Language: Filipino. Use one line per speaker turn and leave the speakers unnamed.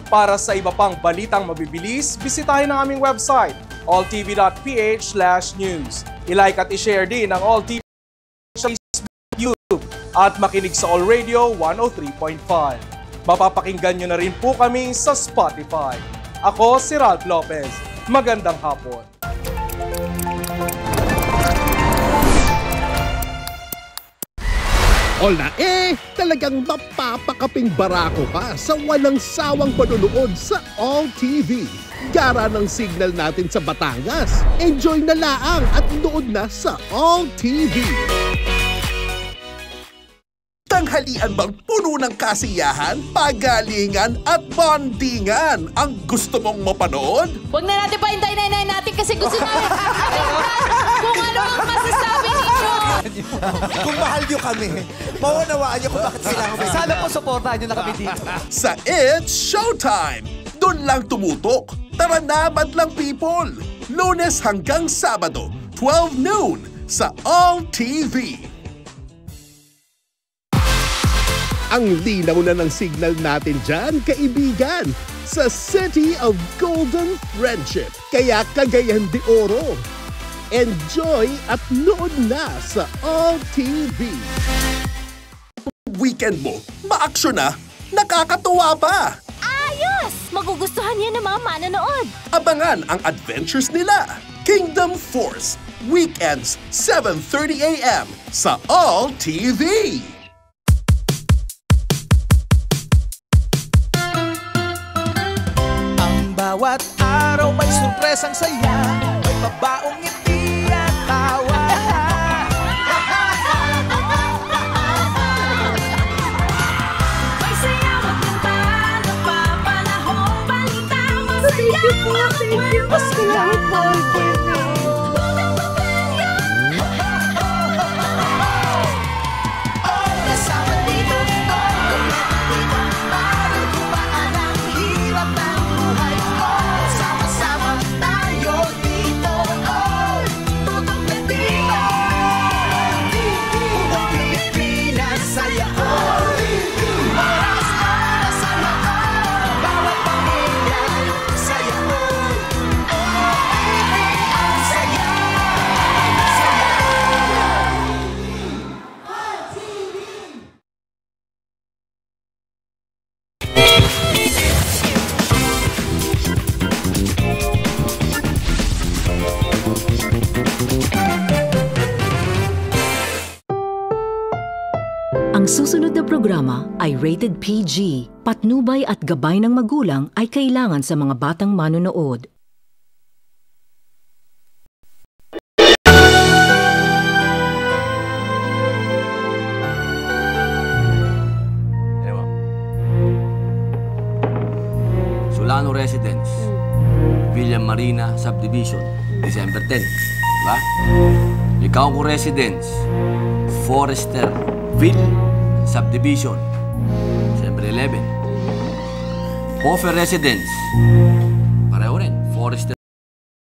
Para sa iba pang balitang mabibilis, bisitahin ang aming website, alltv.ph/news. I-like at i-share din ang All TV sa Facebook, YouTube, at makinig sa All Radio 103.5. Mapapakinggan nyo na rin po kami sa Spotify. Ako si Ralph Lopez. Magandang hapon.
Ola talagang mapapakaping barako ka sa walang sawang panonood sa All TV. Gara ng signal natin sa Batangas. Enjoy na laang at nood na sa All TV. Tanghalian bang puno ng kasiyahan, pagalingan at bondingan ang gusto mong mapanood?
Huwag na natin pahintayin natin kasi gusto namin kung ano ang masasabi ninyo.
Kung mahal nyo kami, maunawaan nyo kung bakit kailangan kami.
Sana po supportahan nyo na kami dito.
Sa It's Showtime! Doon lang tumutok. Tara na, madlang people! Lunes hanggang Sabado, 12 noon sa All TV. Ang linaw na ng signal natin dyan, kaibigan, sa City of Golden Friendship. Kaya Cagayan de Oro. Enjoy at nood na sa All TV. Weekend mo, ma-action na, nakakatuwa pa.
Ayos! Magugustuhan yan ng mga manonood.
Abangan ang adventures nila. Kingdom Force, weekends 7:30 AM sa All TV.
Bawat araw may surpresang saya, may babaong ngiti at tawa.
May sayaw at kanta, napapanahong balita, masaya ang kwento. Masaya ang kwento. Kasama dito, kompleto dito, para gumaan ang hirap ng buhay. Sama-sama tayo dito, tutok na dito. Buong Pilipinas saya ko. Oras para sa lahat, bawat pamilya saya ko. Ang saya,
Ang susunod na programa ay rated PG. Patnubay at gabay ng magulang ay kailangan sa mga batang manonood.
Solano Residence, Villa Marina Subdivision, December 10. Diba? Licauco Residence, Foresterville Subdivision, December 11. Hofer Residence, pareho rin, Forester